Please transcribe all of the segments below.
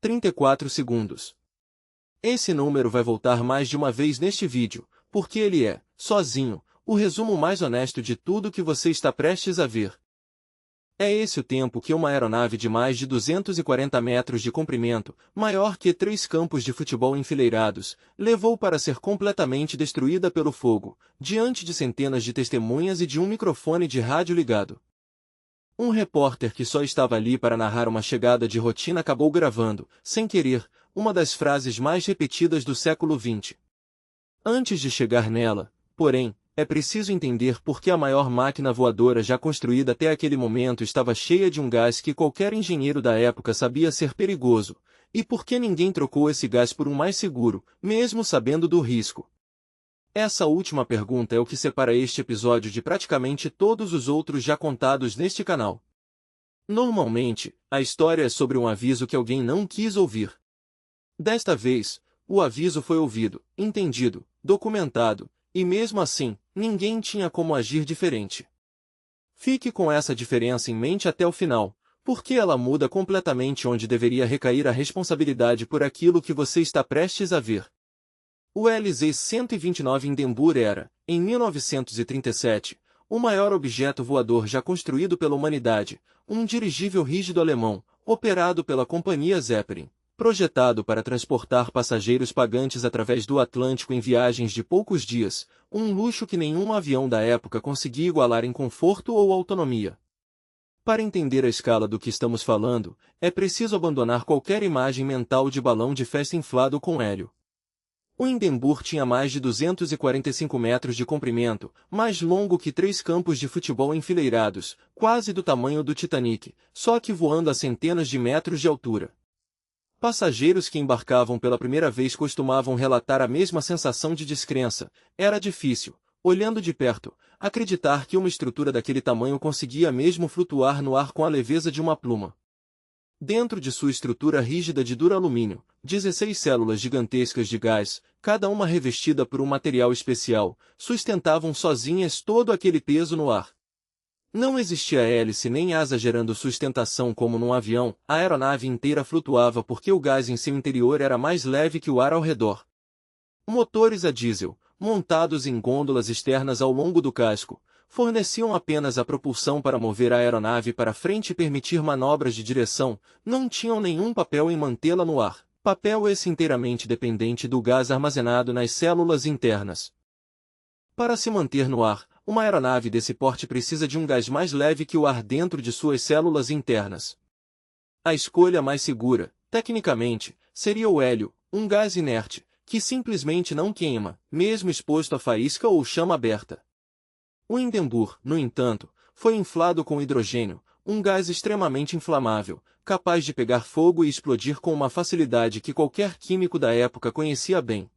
34 segundos. Esse número vai voltar mais de uma vez neste vídeo, porque ele é, sozinho, o resumo mais honesto de tudo que você está prestes a ver. É esse o tempo que uma aeronave de mais de 240 metros de comprimento, maior que 3 campos de futebol enfileirados, levou para ser completamente destruída pelo fogo, diante de centenas de testemunhas e de um microfone de rádio ligado. Um repórter que só estava ali para narrar uma chegada de rotina acabou gravando, sem querer, uma das frases mais repetidas do século XX. Antes de chegar nela, porém, é preciso entender por que a maior máquina voadora já construída até aquele momento estava cheia de um gás que qualquer engenheiro da época sabia ser perigoso, e por que ninguém trocou esse gás por um mais seguro, mesmo sabendo do risco. Essa última pergunta é o que separa este episódio de praticamente todos os outros já contados neste canal. Normalmente, a história é sobre um aviso que alguém não quis ouvir. Desta vez, o aviso foi ouvido, entendido, documentado, e mesmo assim, ninguém tinha como agir diferente. Fique com essa diferença em mente até o final, porque ela muda completamente onde deveria recair a responsabilidade por aquilo que você está prestes a ver. O LZ-129 Hindenburg era, em 1937, o maior objeto voador já construído pela humanidade, um dirigível rígido alemão, operado pela companhia Zeppelin, projetado para transportar passageiros pagantes através do Atlântico em viagens de poucos dias, um luxo que nenhum avião da época conseguia igualar em conforto ou autonomia. Para entender a escala do que estamos falando, é preciso abandonar qualquer imagem mental de balão de festa inflado com hélio. O Hindenburg tinha mais de 245 metros de comprimento, mais longo que 3 campos de futebol enfileirados, quase do tamanho do Titanic, só que voando a centenas de metros de altura. Passageiros que embarcavam pela primeira vez costumavam relatar a mesma sensação de descrença. Era difícil, olhando de perto, acreditar que uma estrutura daquele tamanho conseguia mesmo flutuar no ar com a leveza de uma pluma. Dentro de sua estrutura rígida de duralumínio, 16 células gigantescas de gás, cada uma revestida por um material especial, sustentavam sozinhas todo aquele peso no ar. Não existia hélice nem asa gerando sustentação como num avião, a aeronave inteira flutuava porque o gás em seu interior era mais leve que o ar ao redor. Motores a diesel, montados em gôndolas externas ao longo do casco, forneciam apenas a propulsão para mover a aeronave para frente e permitir manobras de direção, não tinham nenhum papel em mantê-la no ar, papel esse inteiramente dependente do gás armazenado nas células internas. Para se manter no ar, uma aeronave desse porte precisa de um gás mais leve que o ar dentro de suas células internas. A escolha mais segura, tecnicamente, seria o hélio, um gás inerte, que simplesmente não queima, mesmo exposto a faísca ou chama aberta. O Hindenburg, no entanto, foi inflado com hidrogênio, um gás extremamente inflamável, capaz de pegar fogo e explodir com uma facilidade que qualquer químico da época conhecia bem.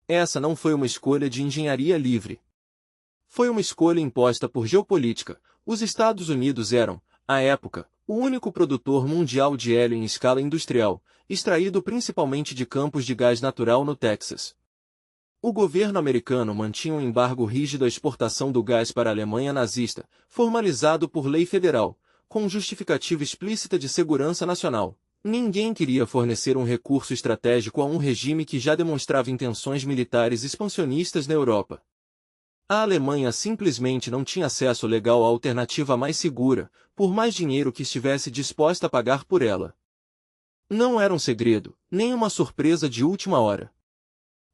Essa não foi uma escolha de engenharia livre. Foi uma escolha imposta por geopolítica. Os Estados Unidos eram, à época, o único produtor mundial de hélio em escala industrial, extraído principalmente de campos de gás natural no Texas. O governo americano mantinha um embargo rígido à exportação do gás para a Alemanha nazista, formalizado por lei federal, com justificativa explícita de segurança nacional. Ninguém queria fornecer um recurso estratégico a um regime que já demonstrava intenções militares expansionistas na Europa. A Alemanha simplesmente não tinha acesso legal à alternativa mais segura, por mais dinheiro que estivesse disposta a pagar por ela. Não era um segredo, nem uma surpresa de última hora.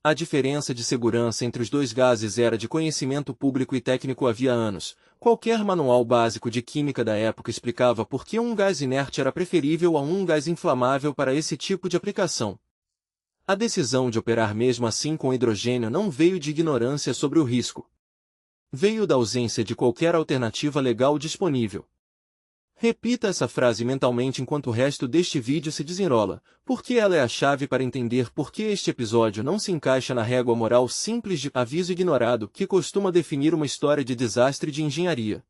A diferença de segurança entre os dois gases era de conhecimento público e técnico havia anos. Qualquer manual básico de química da época explicava por que um gás inerte era preferível a um gás inflamável para esse tipo de aplicação. A decisão de operar mesmo assim com hidrogênio não veio de ignorância sobre o risco. Veio da ausência de qualquer alternativa legal disponível. Repita essa frase mentalmente enquanto o resto deste vídeo se desenrola, porque ela é a chave para entender por que este episódio não se encaixa na régua moral simples de aviso ignorado que costuma definir uma história de desastre de engenharia.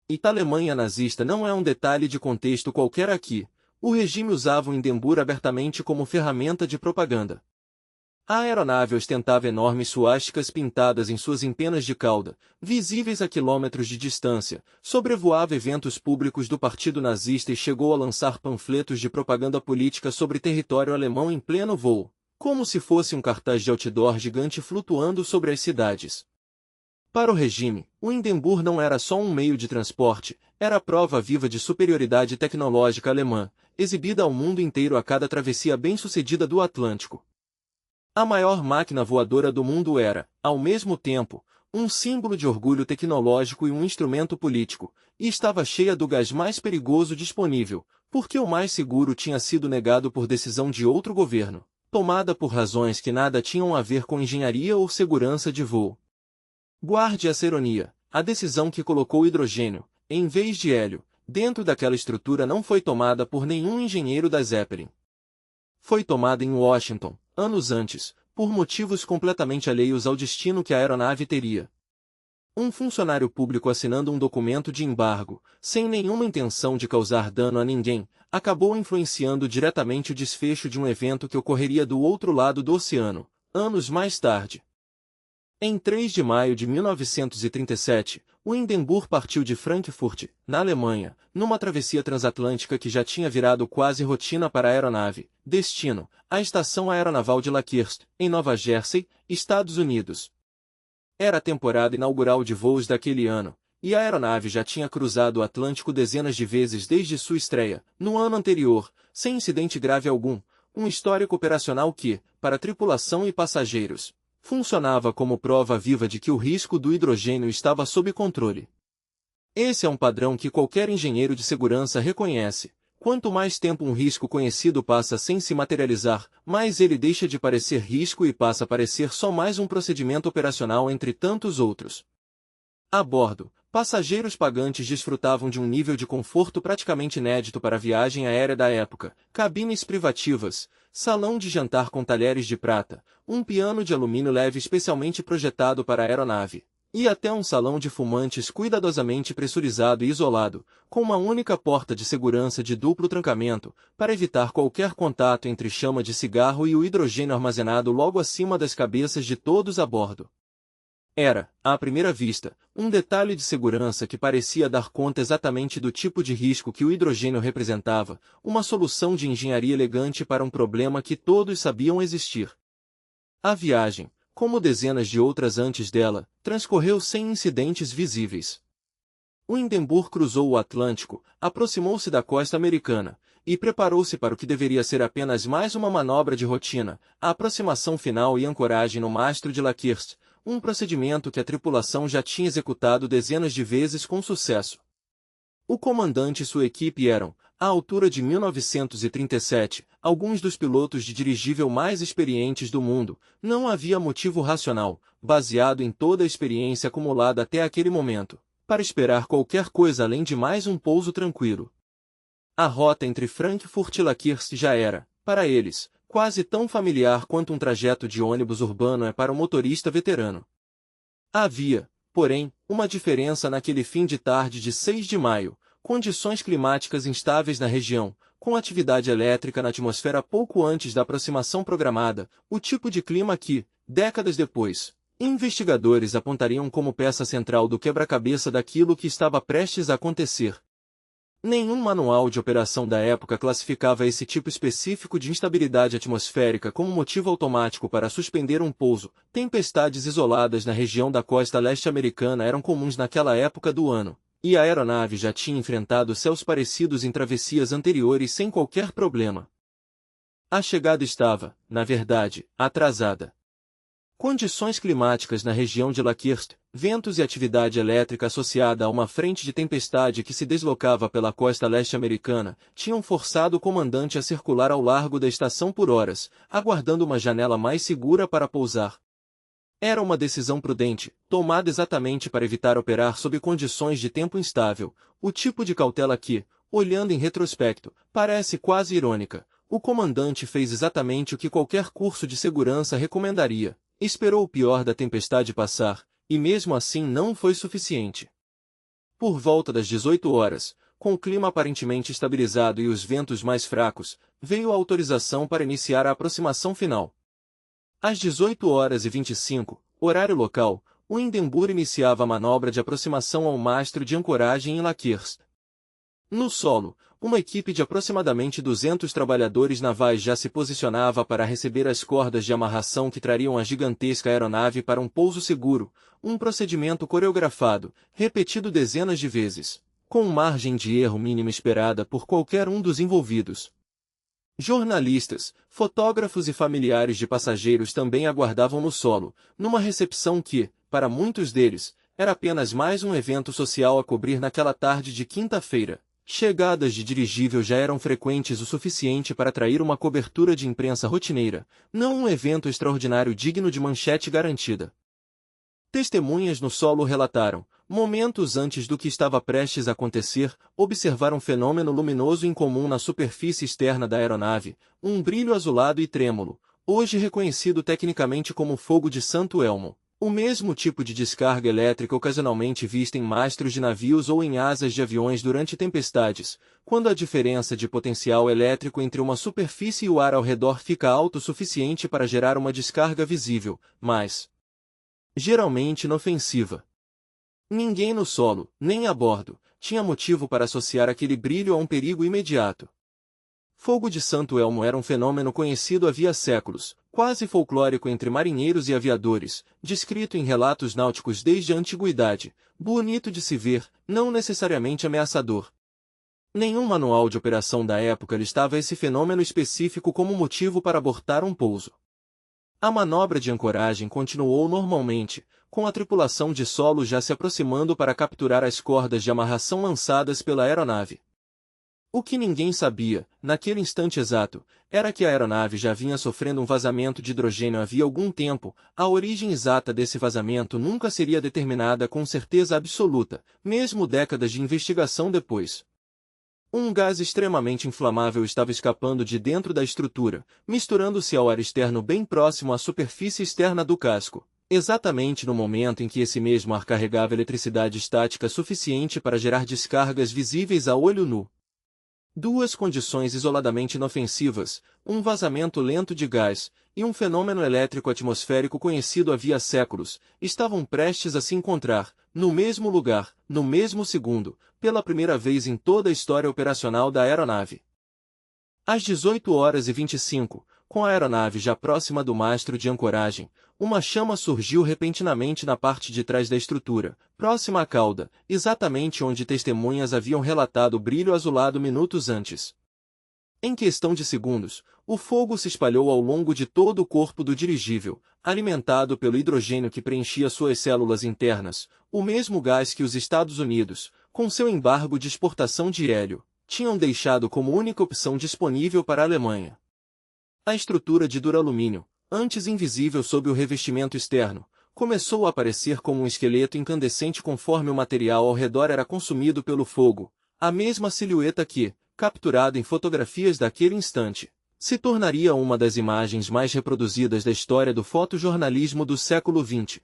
E a Alemanha nazista não é um detalhe de contexto qualquer aqui. O regime usava o Hindenburg abertamente como ferramenta de propaganda. A aeronave ostentava enormes suásticas pintadas em suas empenas de cauda, visíveis a quilômetros de distância, sobrevoava eventos públicos do Partido Nazista e chegou a lançar panfletos de propaganda política sobre território alemão em pleno voo, como se fosse um cartaz de outdoor gigante flutuando sobre as cidades. Para o regime, o Hindenburg não era só um meio de transporte, era a prova viva de superioridade tecnológica alemã, exibida ao mundo inteiro a cada travessia bem-sucedida do Atlântico. A maior máquina voadora do mundo era, ao mesmo tempo, um símbolo de orgulho tecnológico e um instrumento político, e estava cheia do gás mais perigoso disponível, porque o mais seguro tinha sido negado por decisão de outro governo, tomada por razões que nada tinham a ver com engenharia ou segurança de voo. Guarde essa ironia, a decisão que colocou hidrogênio, em vez de hélio, dentro daquela estrutura não foi tomada por nenhum engenheiro da Zeppelin. Foi tomada em Washington, anos antes, por motivos completamente alheios ao destino que a aeronave teria. Um funcionário público assinando um documento de embargo, sem nenhuma intenção de causar dano a ninguém, acabou influenciando diretamente o desfecho de um evento que ocorreria do outro lado do oceano, anos mais tarde. Em 3 de maio de 1937, o Hindenburg partiu de Frankfurt, na Alemanha, numa travessia transatlântica que já tinha virado quase rotina para a aeronave, destino, a Estação Aeronaval de Lakehurst, em Nova Jersey, Estados Unidos. Era a temporada inaugural de voos daquele ano, e a aeronave já tinha cruzado o Atlântico dezenas de vezes desde sua estreia, no ano anterior, sem incidente grave algum, um histórico operacional que, para tripulação e passageiros, funcionava como prova viva de que o risco do hidrogênio estava sob controle. Esse é um padrão que qualquer engenheiro de segurança reconhece. Quanto mais tempo um risco conhecido passa sem se materializar, mais ele deixa de parecer risco e passa a parecer só mais um procedimento operacional entre tantos outros. A bordo, passageiros pagantes desfrutavam de um nível de conforto praticamente inédito para a viagem aérea da época, cabines privativas, salão de jantar com talheres de prata, um piano de alumínio leve especialmente projetado para a aeronave, e até um salão de fumantes cuidadosamente pressurizado e isolado, com uma única porta de segurança de duplo trancamento, para evitar qualquer contato entre chama de cigarro e o hidrogênio armazenado logo acima das cabeças de todos a bordo. Era, à primeira vista, um detalhe de segurança que parecia dar conta exatamente do tipo de risco que o hidrogênio representava, uma solução de engenharia elegante para um problema que todos sabiam existir. A viagem, como dezenas de outras antes dela, transcorreu sem incidentes visíveis. O Hindenburg cruzou o Atlântico, aproximou-se da costa americana, e preparou-se para o que deveria ser apenas mais uma manobra de rotina, a aproximação final e ancoragem no mastro de Lakehurst, um procedimento que a tripulação já tinha executado dezenas de vezes com sucesso. O comandante e sua equipe eram, à altura de 1937, alguns dos pilotos de dirigível mais experientes do mundo. Não havia motivo racional, baseado em toda a experiência acumulada até aquele momento, para esperar qualquer coisa além de mais um pouso tranquilo. A rota entre Frankfurt e Lakehurst já era, para eles, quase tão familiar quanto um trajeto de ônibus urbano é para um motorista veterano. Havia, porém, uma diferença naquele fim de tarde de 6 de maio, condições climáticas instáveis na região, com atividade elétrica na atmosfera pouco antes da aproximação programada, o tipo de clima que, décadas depois, investigadores apontariam como peça central do quebra-cabeça daquilo que estava prestes a acontecer. Nenhum manual de operação da época classificava esse tipo específico de instabilidade atmosférica como motivo automático para suspender um pouso. Tempestades isoladas na região da costa leste americana eram comuns naquela época do ano, e a aeronave já tinha enfrentado céus parecidos em travessias anteriores sem qualquer problema. A chegada estava, na verdade, atrasada. Condições climáticas na região de Lakehurst, ventos e atividade elétrica associada a uma frente de tempestade que se deslocava pela costa leste americana, tinham forçado o comandante a circular ao largo da estação por horas, aguardando uma janela mais segura para pousar. Era uma decisão prudente, tomada exatamente para evitar operar sob condições de tempo instável, o tipo de cautela que, olhando em retrospecto, parece quase irônica. O comandante fez exatamente o que qualquer curso de segurança recomendaria. Esperou o pior da tempestade passar, e mesmo assim não foi suficiente. Por volta das 18 horas, com o clima aparentemente estabilizado e os ventos mais fracos, veio a autorização para iniciar a aproximação final. Às 18h25, horário local, o Hindenburg iniciava a manobra de aproximação ao mastro de ancoragem em Lakers. No solo, uma equipe de aproximadamente 200 trabalhadores navais já se posicionava para receber as cordas de amarração que trariam a gigantesca aeronave para um pouso seguro, um procedimento coreografado, repetido dezenas de vezes, com margem de erro mínima esperada por qualquer um dos envolvidos. Jornalistas, fotógrafos e familiares de passageiros também aguardavam no solo, numa recepção que, para muitos deles, era apenas mais um evento social a cobrir naquela tarde de quinta-feira. Chegadas de dirigível já eram frequentes o suficiente para atrair uma cobertura de imprensa rotineira, não um evento extraordinário digno de manchete garantida. Testemunhas no solo relataram, momentos antes do que estava prestes a acontecer, observar um fenômeno luminoso incomum na superfície externa da aeronave, um brilho azulado e trêmulo, hoje reconhecido tecnicamente como fogo de Santo Elmo. O mesmo tipo de descarga elétrica ocasionalmente vista em mastros de navios ou em asas de aviões durante tempestades, quando a diferença de potencial elétrico entre uma superfície e o ar ao redor fica alto o suficiente para gerar uma descarga visível, mas geralmente inofensiva. Ninguém no solo, nem a bordo, tinha motivo para associar aquele brilho a um perigo imediato. Fogo de Santo Elmo era um fenômeno conhecido havia séculos, quase folclórico entre marinheiros e aviadores, descrito em relatos náuticos desde a antiguidade, bonito de se ver, não necessariamente ameaçador. Nenhum manual de operação da época listava esse fenômeno específico como motivo para abortar um pouso. A manobra de ancoragem continuou normalmente, com a tripulação de solo já se aproximando para capturar as cordas de amarração lançadas pela aeronave. O que ninguém sabia, naquele instante exato, era que a aeronave já vinha sofrendo um vazamento de hidrogênio havia algum tempo. A origem exata desse vazamento nunca seria determinada com certeza absoluta, mesmo décadas de investigação depois. Um gás extremamente inflamável estava escapando de dentro da estrutura, misturando-se ao ar externo bem próximo à superfície externa do casco, exatamente no momento em que esse mesmo ar carregava eletricidade estática suficiente para gerar descargas visíveis a olho nu. Duas condições isoladamente inofensivas, um vazamento lento de gás e um fenômeno elétrico atmosférico conhecido havia séculos, estavam prestes a se encontrar, no mesmo lugar, no mesmo segundo, pela primeira vez em toda a história operacional da aeronave. Às 18h25, com a aeronave já próxima do mastro de ancoragem, uma chama surgiu repentinamente na parte de trás da estrutura, próxima à cauda, exatamente onde testemunhas haviam relatado o brilho azulado minutos antes. Em questão de segundos, o fogo se espalhou ao longo de todo o corpo do dirigível, alimentado pelo hidrogênio que preenchia suas células internas, o mesmo gás que os Estados Unidos, com seu embargo de exportação de hélio, tinham deixado como única opção disponível para a Alemanha. A estrutura de duralumínio, antes invisível sob o revestimento externo, começou a aparecer como um esqueleto incandescente conforme o material ao redor era consumido pelo fogo, a mesma silhueta que, capturada em fotografias daquele instante, se tornaria uma das imagens mais reproduzidas da história do fotojornalismo do século XX.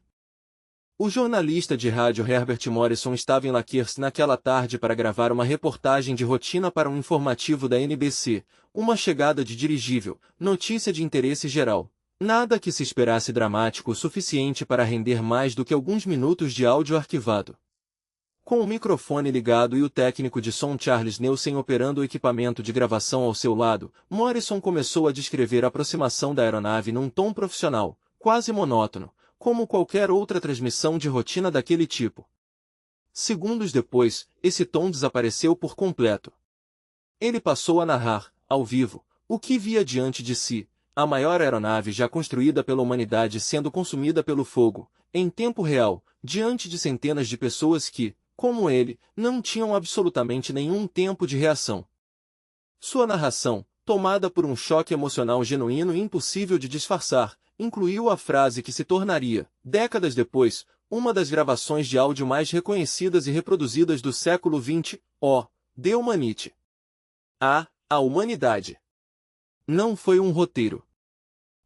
O jornalista de rádio Herbert Morrison estava em Lakers naquela tarde para gravar uma reportagem de rotina para um informativo da NBC, uma chegada de dirigível, notícia de interesse geral. Nada que se esperasse dramático o suficiente para render mais do que alguns minutos de áudio arquivado. Com o microfone ligado e o técnico de som Charles Nielsen operando o equipamento de gravação ao seu lado, Morrison começou a descrever a aproximação da aeronave num tom profissional, quase monótono, como qualquer outra transmissão de rotina daquele tipo. Segundos depois, esse tom desapareceu por completo. Ele passou a narrar, ao vivo, o que via diante de si, a maior aeronave já construída pela humanidade sendo consumida pelo fogo, em tempo real, diante de centenas de pessoas que, como ele, não tinham absolutamente nenhum tempo de reação. Sua narração, tomada por um choque emocional genuíno e impossível de disfarçar, incluiu a frase que se tornaria, décadas depois, uma das gravações de áudio mais reconhecidas e reproduzidas do século XX, ó, de humanite. A humanidade. Não foi um roteiro.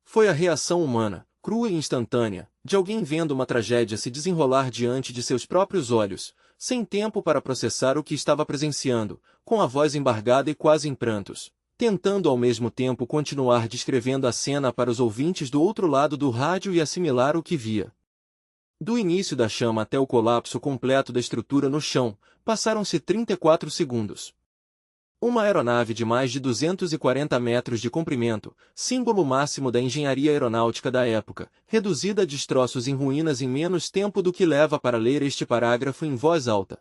Foi a reação humana, crua e instantânea, de alguém vendo uma tragédia se desenrolar diante de seus próprios olhos, sem tempo para processar o que estava presenciando, com a voz embargada e quase em prantos. tentando ao mesmo tempo continuar descrevendo a cena para os ouvintes do outro lado do rádio e assimilar o que via. Do início da chama até o colapso completo da estrutura no chão, passaram-se 34 segundos. Uma aeronave de mais de 240 metros de comprimento, símbolo máximo da engenharia aeronáutica da época, reduzida a destroços em ruínas em menos tempo do que leva para ler este parágrafo em voz alta.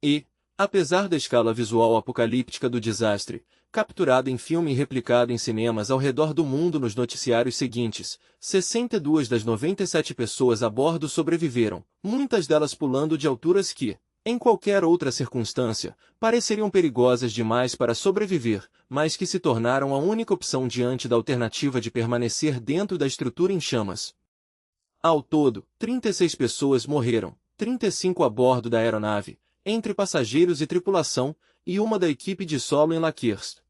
E, apesar da escala visual apocalíptica do desastre, capturado em filme e replicado em cinemas ao redor do mundo nos noticiários seguintes, 62 das 97 pessoas a bordo sobreviveram, muitas delas pulando de alturas que, em qualquer outra circunstância, pareceriam perigosas demais para sobreviver, mas que se tornaram a única opção diante da alternativa de permanecer dentro da estrutura em chamas. Ao todo, 36 pessoas morreram, 35 a bordo da aeronave, entre passageiros e tripulação, e uma da equipe de solo em Lakers.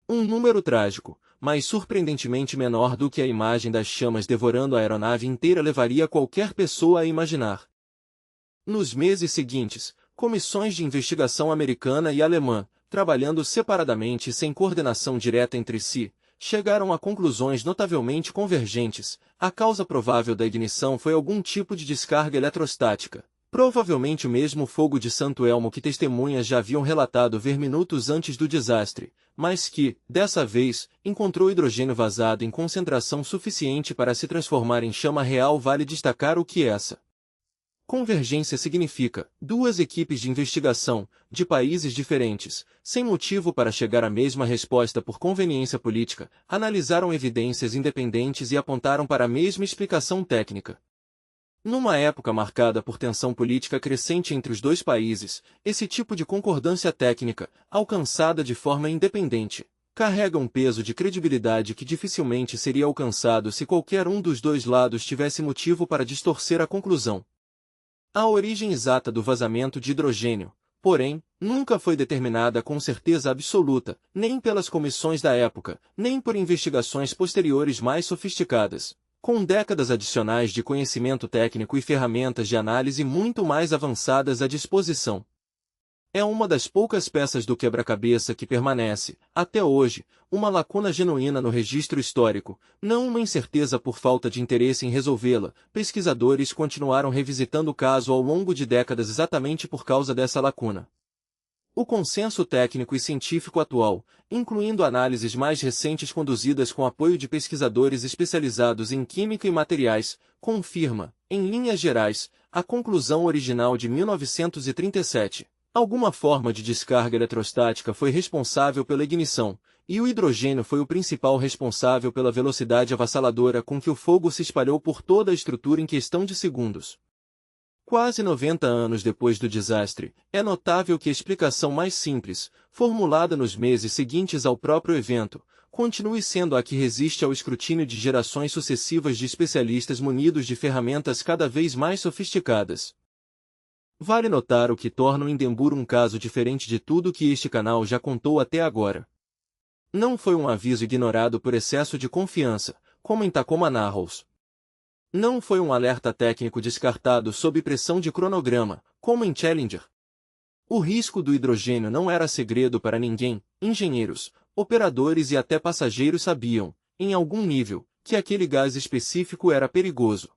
Um número trágico, mas surpreendentemente menor do que a imagem das chamas devorando a aeronave inteira levaria qualquer pessoa a imaginar. Nos meses seguintes, comissões de investigação americana e alemã, trabalhando separadamente e sem coordenação direta entre si, chegaram a conclusões notavelmente convergentes. A causa provável da ignição foi algum tipo de descarga eletrostática, provavelmente o mesmo fogo de Santo Elmo que testemunhas já haviam relatado ver minutos antes do desastre, mas que, dessa vez, encontrou hidrogênio vazado em concentração suficiente para se transformar em chama real. Vale destacar o que essa convergência significa: duas equipes de investigação, de países diferentes, sem motivo para chegar à mesma resposta por conveniência política, analisaram evidências independentes e apontaram para a mesma explicação técnica. Numa época marcada por tensão política crescente entre os dois países, esse tipo de concordância técnica, alcançada de forma independente, carrega um peso de credibilidade que dificilmente seria alcançado se qualquer um dos dois lados tivesse motivo para distorcer a conclusão. A origem exata do vazamento de hidrogênio, porém, nunca foi determinada com certeza absoluta, nem pelas comissões da época, nem por investigações posteriores mais sofisticadas, com décadas adicionais de conhecimento técnico e ferramentas de análise muito mais avançadas à disposição. É uma das poucas peças do quebra-cabeça que permanece, até hoje, uma lacuna genuína no registro histórico, não uma incerteza por falta de interesse em resolvê-la. Pesquisadores continuaram revisitando o caso ao longo de décadas exatamente por causa dessa lacuna. O consenso técnico e científico atual, incluindo análises mais recentes conduzidas com apoio de pesquisadores especializados em química e materiais, confirma, em linhas gerais, a conclusão original de 1937. Alguma forma de descarga eletrostática foi responsável pela ignição, e o hidrogênio foi o principal responsável pela velocidade avassaladora com que o fogo se espalhou por toda a estrutura em questão de segundos. Quase 90 anos depois do desastre, é notável que a explicação mais simples, formulada nos meses seguintes ao próprio evento, continue sendo a que resiste ao escrutínio de gerações sucessivas de especialistas munidos de ferramentas cada vez mais sofisticadas. Vale notar o que torna o Hindenburg um caso diferente de tudo que este canal já contou até agora. Não foi um aviso ignorado por excesso de confiança, como em Tacoma Narrows. Não foi um alerta técnico descartado sob pressão de cronograma, como em Challenger. O risco do hidrogênio não era segredo para ninguém. Engenheiros, operadores e até passageiros sabiam, em algum nível, que aquele gás específico era perigoso.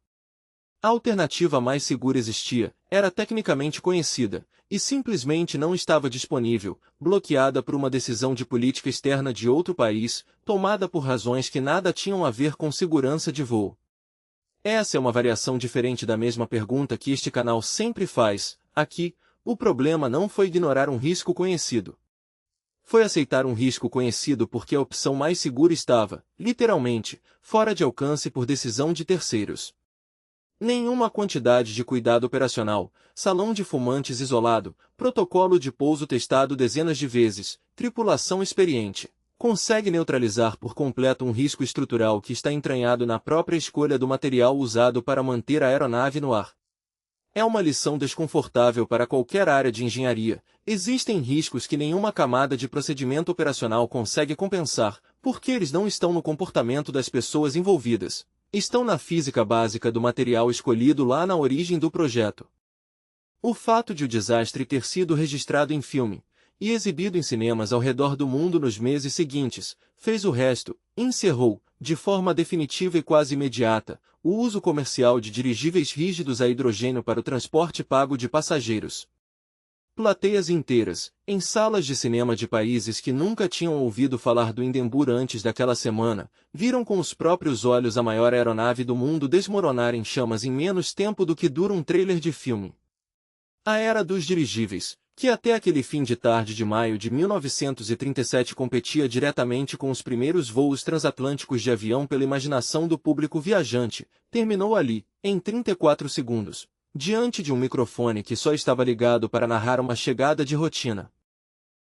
A alternativa mais segura existia, era tecnicamente conhecida, e simplesmente não estava disponível, bloqueada por uma decisão de política externa de outro país, tomada por razões que nada tinham a ver com segurança de voo. Essa é uma variação diferente da mesma pergunta que este canal sempre faz. Aqui, o problema não foi ignorar um risco conhecido. Foi aceitar um risco conhecido porque a opção mais segura estava, literalmente, fora de alcance por decisão de terceiros. Nenhuma quantidade de cuidado operacional, salão de fumantes isolado, protocolo de pouso testado dezenas de vezes, tripulação experiente, consegue neutralizar por completo um risco estrutural que está entranhado na própria escolha do material usado para manter a aeronave no ar. É uma lição desconfortável para qualquer área de engenharia. Existem riscos que nenhuma camada de procedimento operacional consegue compensar, porque eles não estão no comportamento das pessoas envolvidas. Estão na física básica do material escolhido lá na origem do projeto. O fato de o desastre ter sido registrado em filme, e exibido em cinemas ao redor do mundo nos meses seguintes, fez o resto, encerrou, de forma definitiva e quase imediata, o uso comercial de dirigíveis rígidos a hidrogênio para o transporte pago de passageiros. Plateias inteiras, em salas de cinema de países que nunca tinham ouvido falar do Hindenburg antes daquela semana, viram com os próprios olhos a maior aeronave do mundo desmoronar em chamas em menos tempo do que dura um trailer de filme. A era dos dirigíveis, que até aquele fim de tarde de maio de 1937 competia diretamente com os primeiros voos transatlânticos de avião pela imaginação do público viajante, terminou ali, em 34 segundos, diante de um microfone que só estava ligado para narrar uma chegada de rotina.